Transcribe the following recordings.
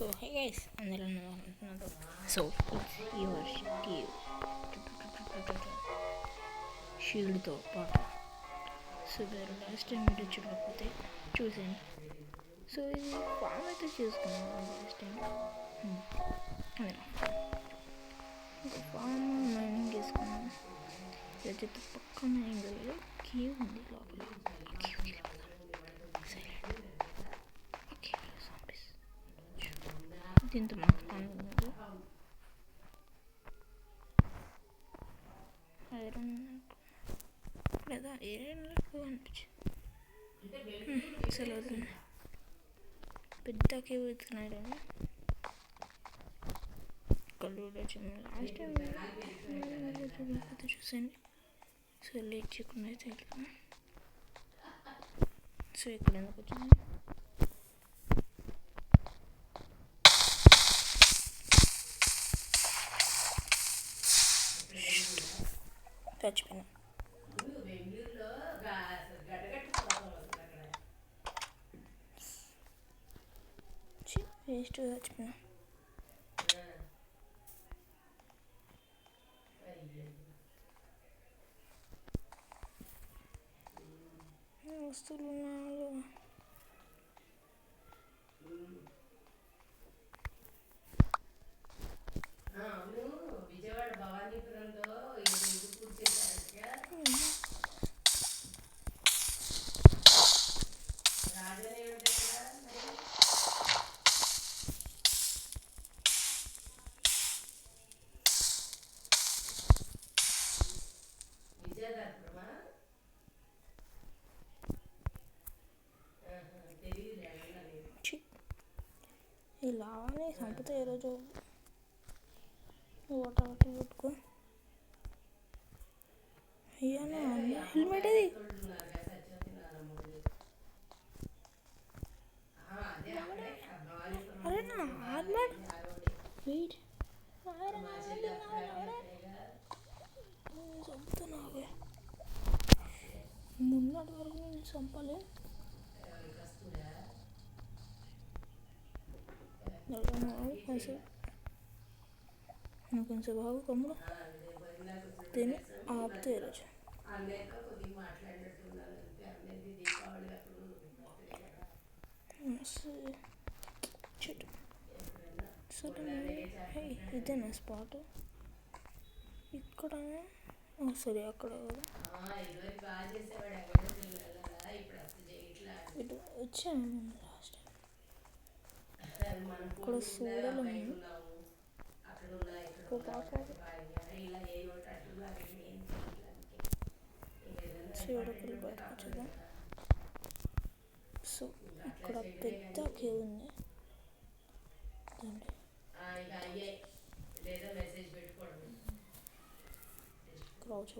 So hey guys, అందరూ అనుకుంటున్నారు. So it's your Steve షీల్డ్తో పాటు. సో మీరు లాస్ట్ టైం వీడియో చూడకపోతే చూసేయండి. సో ఇది ఫామ్ అయితే చేసుకున్నాను లాస్ట్ టైం. ఇది ఫామ్ మైనింగ్ చేసుకున్నాను. ఇదైతే పక్క మైనింగ్ కేవ్ ఉంది లోపల. దీంతో మాట్లాడుతున్నారు. ఐరన్ లేదా ఐరన్ అనిపించింది. అసలు పెద్ద కేవ్ ఎత్తుకున్నాడు. కళ్ళు లాస్ట్ టైం చూడకపోతే చూసండి. సో లేట్ చేయకుండా అయితే వెళ్తాను. సో ఇక్కడ ఎందుకు వచ్చింది? చచ్చిపోయినా వేస్ట్ చచ్చిపోయినా. వస్తువులు ఉన్నాడు. ఇలానే సంపతే ఈరోజు వాటర్ కొట్టుకో. అయ్యానా హెల్మెట్ అది. అరే నా ఆర్మర్ వెయిట్ చంపుతున్నా. మొన్నటి వరకు నేను చంపాలి. కొంచెం బాగు కమ్ముడు దీన్ని ఆపుతే ఈరోజు చెట్టు. సరే ఇదేనా స్పాట్? ఇక్కడ సరే అక్కడ ఇటు వచ్చాను లాస్ట్ టైం. ఇక్కడ సూడలు చీడకులు బయటకు వచ్చేదా. సో ఇక్కడ పెద్ద కేవ్ ఉంది. క్రౌచ్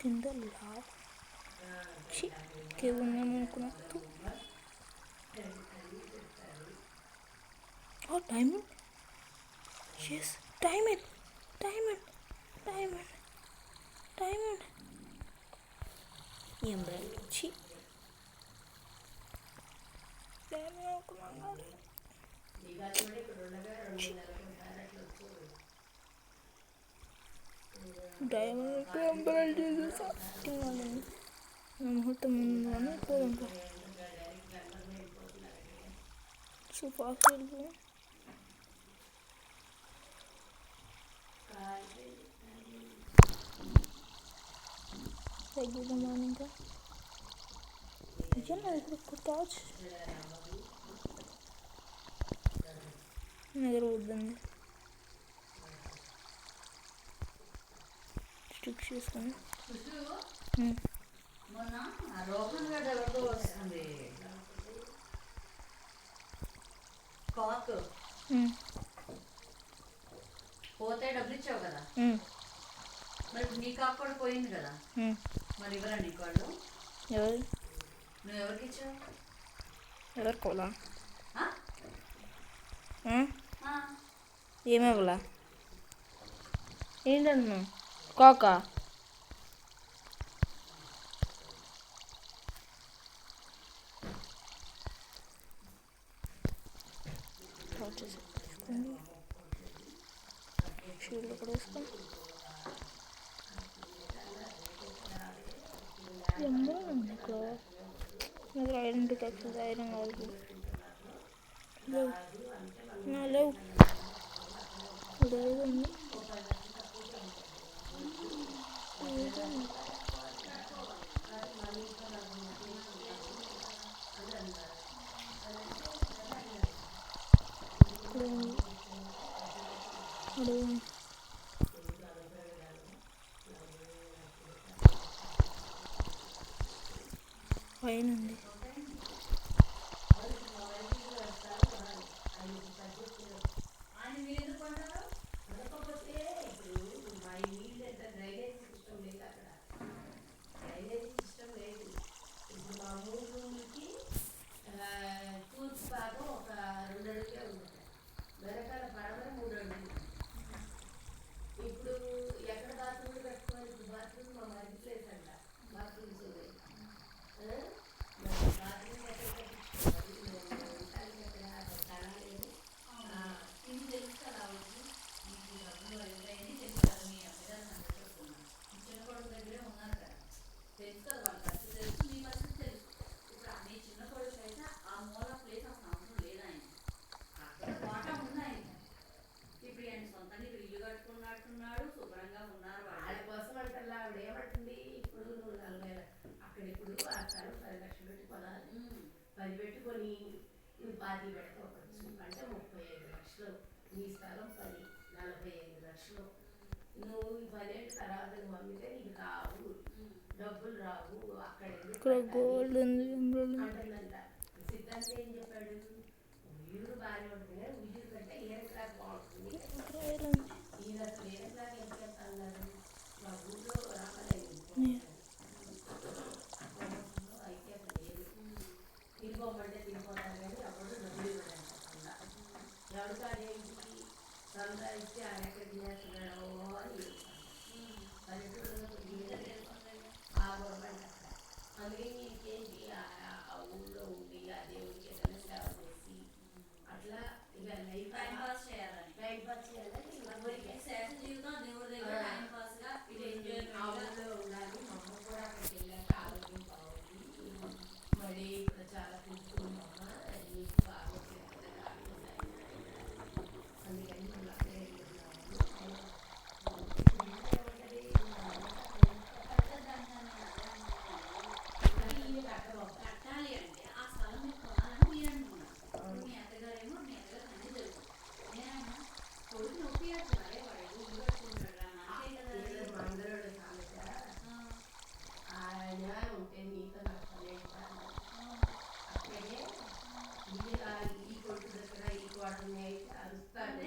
కింద లావ్ కేవ్ ఉన్నాము అనుకున్నట్టు. Diamond Yes, diamond, diamond, diamond, diamond. Emerald. Chi. Diamond అనుకున్నాను. డైమండ్ ఎమరాల్డ్ చేసేసా తిన్నాను. నా ముహూర్తం ముందుగానే పోదాం. సో ఫాస్ట్ వెళ్ళిపోయి తగ్గిద్దామా ఇంకా నిజంగా ఇప్పుడు టార్చ్ నిద్ర వద్దండి. స్టిక్స్ చేసుకొని రోహన్ గడ్ ఎవరితో వస్తుంది కాక్ పోతే డబ్బులు ఇచ్చావు కదా, మరి నీ కాక్ కూడా పోయింది కదా, మరి ఇవ్వరా నీకు వాళ్ళు? ఎవరు? నువ్వు ఎవరికి ఇచ్చావు? ఎవరు కోలా? ఏమవ్వలా ఏంటన్నా కాక వేసుకోండి. షీల్డ్ కూడా వేసుకోండి. ఎందో ఇంకా నాకు ఐరన్ పికాక్స్ ఐరన్ కాదు లేవు లేవు ఉంది. పైన ఉంది. పది పెట్టుకొని నువ్వు 10 పెట్టుకోవచ్చు అంటే 35 లక్షలు. నీ స్థలం 10, 45 లక్షలు. నువ్వు 10 ఏళ్ళ తర్వాత నువ్వు అమ్మితే నీకు రావు, డబ్బులు రావు. అక్కడ గోల్డ్ అంటుందంట. సిద్ధాంత్ ఏం చెప్పాడు? ఉయ్యూరు బాగానే ఉంటుంది, ఉయ్యూరు కంటే ఏరక్లాక్ బాగుంటుంది. ఈయన అసలు ఏరక్లాక్ ఎంత అన్నారు? మా ఊళ్ళో రామలయ్య అయితే అక్కడ లేదు. తిరిగిపోమంటే తిరిగిపోతారు కానీ అప్పుడు డబ్బులు ఇవ్వడంట. ఎవరికి అదేంటికి సంపాదిస్తే ఆయన ఎక్కడ తినేస్తున్నాడో అని పల్లెటూరులో ఆ గవర్నమెంట్ అక్కడ. అందుకే నీకేంటి ఆ ఊళ్ళో ఉండి ఆ దేవుడికి ఏదైనా సేవ చేసి అట్లా ఇక లైఫ్ టైం పాస్ చేయాలని శేష జీవితం దేవుడి దగ్గర టైం పాస్గా ఇది ఎంజాయ్ ఆ ఊళ్ళో ఉండాలి. మా అమ్మ కూడా అక్కడికి వెళ్ళాక ఆరోగ్యం బాగుంది. మళ్ళీ ఇప్పుడు చాలా కూర్చున్నామా నీకు బాగోట్లేదు అందుకని మళ్ళీ అక్కడే వెళ్తున్నాము. కట్టాలి అంటే ఆ స్థలం మీకు కొనాలని మీరు అనుకున్నారు. మీ అత్తగారేమో మీ అత్తగారు అన్నీ తెలుసు. నేనైనా కొడుకు నొప్పియచ్చు అదే వాడు ఇల్లు కట్టుకుంటాడు మంగళోడు సామెత. ఆయన ఉంటే నీతో నచ్చలేదు అక్కడే ఈ కొడుకు దగ్గర ఈ కోడని అయితే అరుస్తాడు.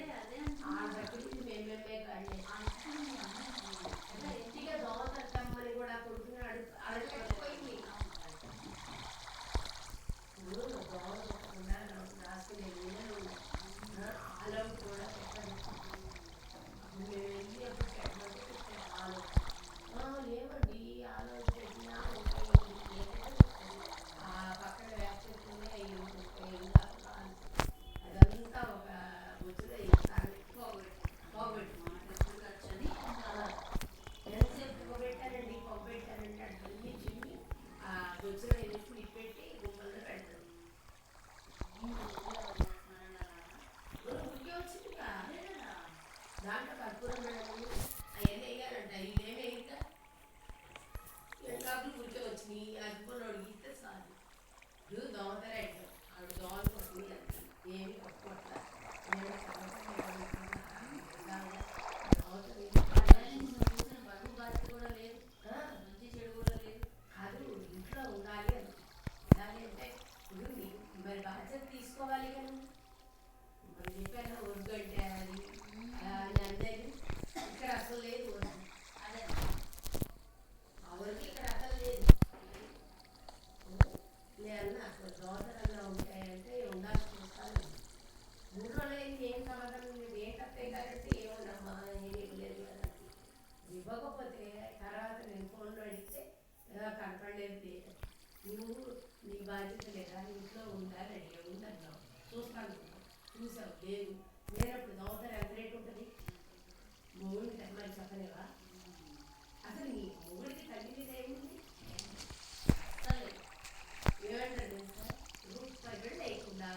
ఆ దగ్గరికి మేమే కానీ ఇంటిగా దోమతమ్మని కూడా కొడుకుని అడగకపోయింది. ఇప్పుడు దోమ పెట్టకుండా రాసుకునే నీళ్ళు ఉన్నాయి. ఆలో కూడా పెట్టదు. బాధ్యత లేదా ఇంట్లో ఉందా రెడీ ఉందన్నావు చూస్తాను చూసావు లేదు లేనప్పుడు దోవతలు ఎంత రేటు ఉంటుంది మొగుడికి తెమ్మని చెప్పలేవా అసలు నీ మొగుడికి తల్లి మీద ఏముంది అసలు ఏమంటారు రూపాయి బిడ్డ లేకుండా